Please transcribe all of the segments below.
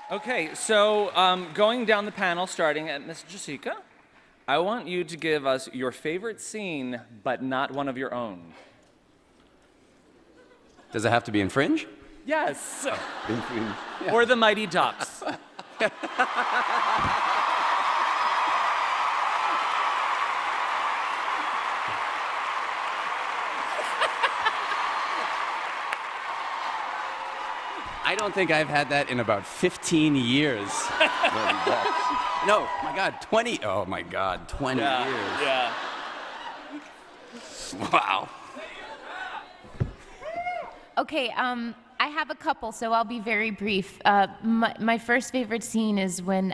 Okay, so going down the panel, starting at Miss Jessica, I want you to give us your favorite scene, but not one of your own. Does it have to be in Fringe? Yes. In Fringe. Yeah. Or the Mighty Ducks. I don't think I've had that in about 15 years. No, my God, 20. Oh my God, 20 years. Yeah. Wow. Okay, I have a couple, so I'll be very brief. My first favorite scene is when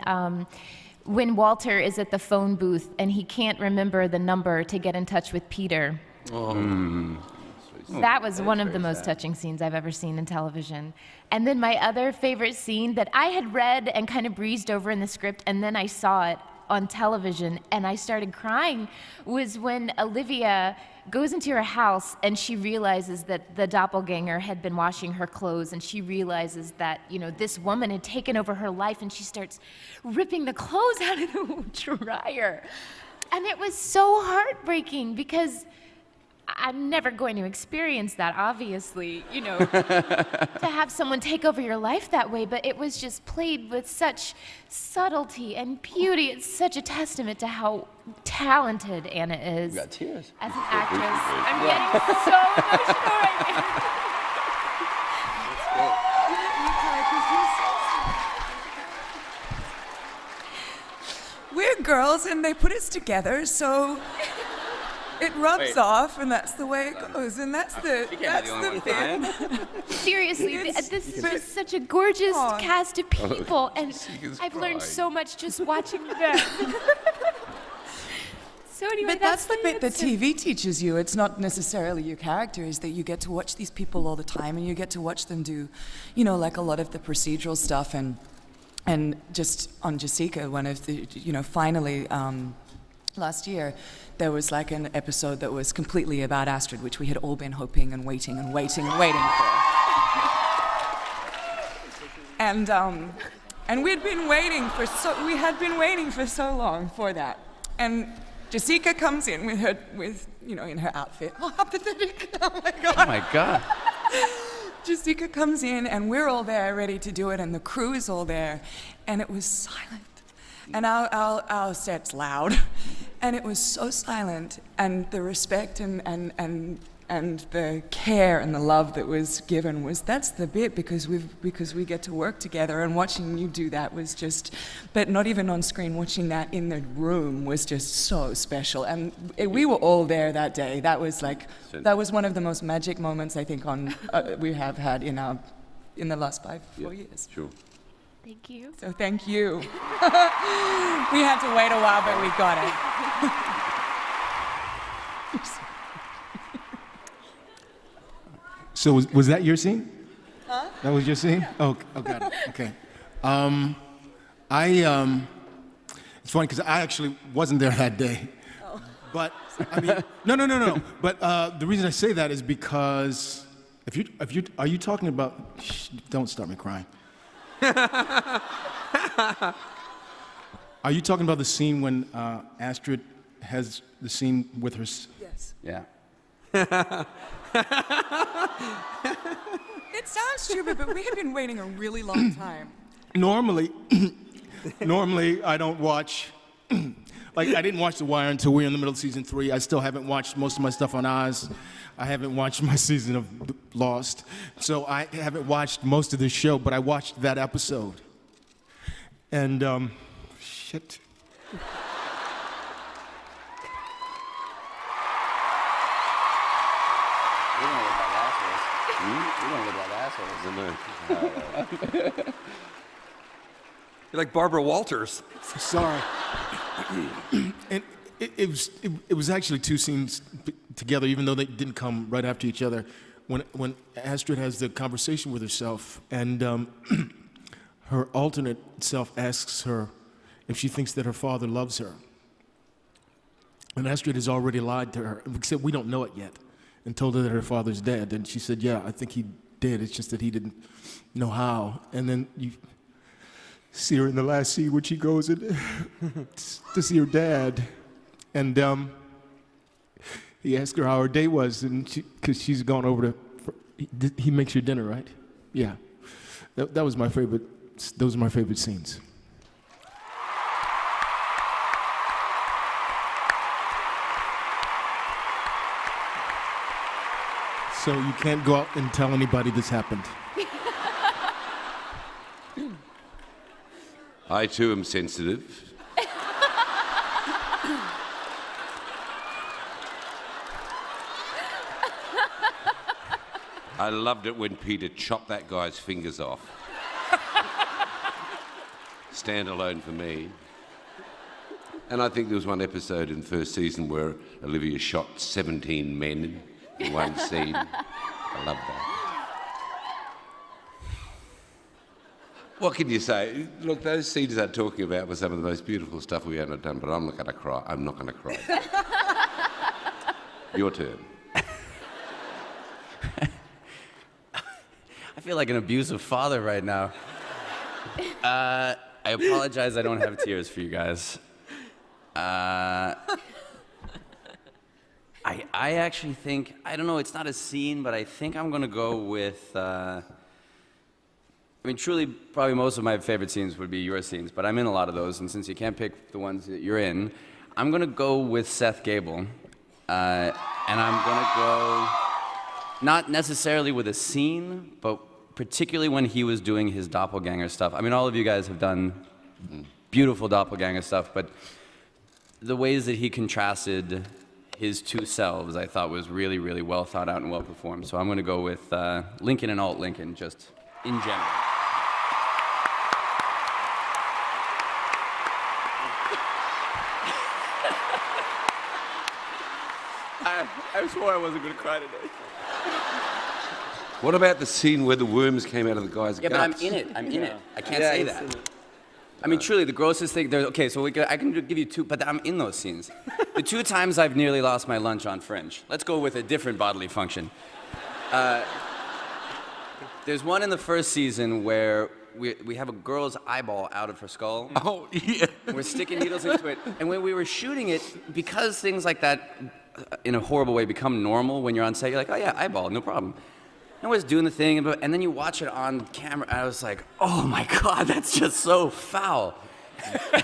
Walter is at the phone booth and he can't remember the number to get in touch with Peter. That was one of the most touching scenes I've ever seen in television. And then my other favorite scene that I had read and kind of breezed over in the script, and then I saw it on television and I started crying, was when Olivia goes into her house and she realizes that the doppelganger had been washing her clothes, and she realizes that, you know, this woman had taken over her life, and she starts ripping the clothes out of the dryer. And it was so heartbreaking because I'm never going to experience that, obviously, you know, to have someone take over your life that way, but it was just played with such subtlety and beauty. It's such a testament to how talented Anna is. You got tears. As an actress. I'm getting so emotional right now. We're girls and they put us together, so it rubs off, and that's the way it goes, and that's the bit. Seriously, this is just such a gorgeous cast of people, and I've learned so much just watching them. So anyway, But that's the bit that TV teaches you. It's not necessarily your character, is that you get to watch these people all the time, and you get to watch them do, you know, like a lot of the procedural stuff, and just on Jessica, one of the, you know, finally, last year, there was like an episode that was completely about Astrid, which we had all been hoping and waiting and waiting and waiting for. And we had been waiting for so long for that. And Jessica comes in with you know, in her outfit. Oh, how pathetic! Oh my God! Oh my God. Jessica comes in, and we're all there ready to do it, and the crew is all there, and it was silent. And our set's loud, and it was so silent, and the respect and the care and the love that was given that's the bit, because we get to work together, and watching you do that was just, but not even on screen, watching that in the room was just so special, and we were all there that day. That was one of the most magic moments I think we have had in the last 4 years. Sure. Thank you. So thank you. We had to wait a while, but we got it. So was that your scene? Huh? That was your scene? Oh, got it. Okay. It's funny because I actually wasn't there that day. Oh. But I mean, no. But the reason I say that is because are you talking about? Don't start me crying. Are you talking about the scene when Astrid has the scene with her? Yes. Yeah. It sounds stupid, but we had been waiting a really long time. Normally I don't watch. Like, I didn't watch The Wire until we were in the middle of season 3. I still haven't watched most of my stuff on Oz. I haven't watched my season of Lost. So I haven't watched most of this show, but I watched that episode. And, shit. We don't look like assholes. You're like Barbara Walters. Sorry. And it was actually two scenes together, even though they didn't come right after each other. When Astrid has the conversation with herself, and her alternate self asks her if she thinks that her father loves her. And Astrid has already lied to her, except we don't know it yet, and told her that her father's dead. And she said, yeah, I think he did. It's just that he didn't know how. And then see her in the last scene when she goes in to see her dad. And he asked her how her day was, and because she's gone over to, he makes your dinner, right? Yeah. That was my favorite, those are my favorite scenes. So you can't go out and tell anybody this happened. I too am sensitive. I loved it when Peter chopped that guy's fingers off. Standalone for me. And I think there was one episode in the first season where Olivia shot 17 men in one scene. I love that. What can you say? Look, those scenes I'm talking about were some of the most beautiful stuff we ever done, but I'm not going to cry. I'm not going to cry. Your turn. I feel like an abusive father right now. I apologize, I don't have tears for you guys. I actually think, I don't know, it's not a scene, but I think I'm gonna go with, I mean, truly, probably most of my favorite scenes would be your scenes, but I'm in a lot of those, and since you can't pick the ones that you're in, I'm gonna go with Seth Gable. And I'm gonna go, not necessarily with a scene, but particularly when he was doing his doppelganger stuff. I mean, all of you guys have done beautiful doppelganger stuff, but the ways that he contrasted his two selves, I thought was really, really well thought out and well performed. So I'm going to go with Lincoln and Alt Lincoln, just in general. I swore I wasn't going to cry today. What about the scene where the worms came out of the guy's Yeah, guts? but I'm in it. I'm in it. I can't say that. I mean, truly, the grossest thing. Okay, so I can give you two, but I'm in those scenes. The two times I've nearly lost my lunch on Fringe. Let's go with a different bodily function. There's one in the first season where we have a girl's eyeball out of her skull. Oh, yeah. We're sticking needles into it, and when we were shooting it, because things like that, in a horrible way, become normal when you're on set. You're like, oh yeah, eyeball, no problem. I was doing the thing, and then you watch it on camera, and I was like, oh my God, that's just so foul.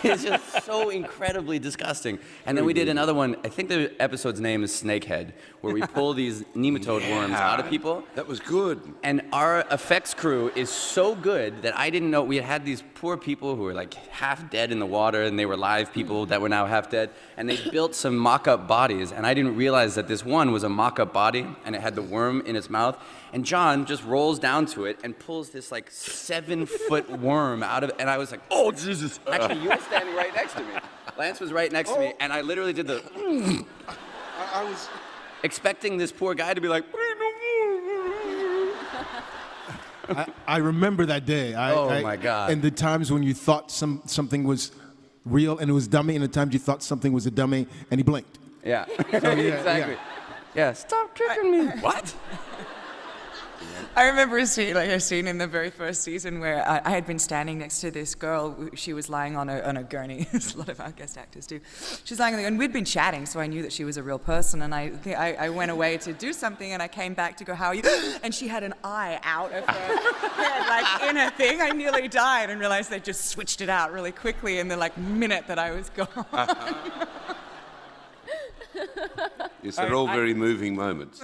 It's just so incredibly disgusting. And then we did another one, I think the episode's name is Snakehead, where we pull these nematode worms out of people. That was good. And our effects crew is so good that I didn't know, we had these poor people who were like half dead in the water, and they were live people that were now half dead, and they built some mock-up bodies, and I didn't realize that this one was a mock-up body, and it had the worm in its mouth, and John just rolls down to it and pulls this like 7-foot worm out of it, and I was like, oh Jesus. Actually, you were standing right next to me. Lance was right next to me, and I literally did the I was expecting this poor guy to be like, I remember that day. Oh, my God. And the times when you thought something was real and it was dummy, and the times you thought something was a dummy and he blinked. yeah. Exactly. Yeah, stop tricking me. What? I remember a scene in the very first season where I had been standing next to this girl. She was lying on a gurney, as a lot of our guest actors do. She was lying on the, and we'd been chatting, so I knew that she was a real person. And I went away to do something, and I came back to go, how are you? And she had an eye out of her head, like in a thing. I nearly died and realized they just switched it out really quickly in the minute that I was gone. Yes, they're all very moving moments.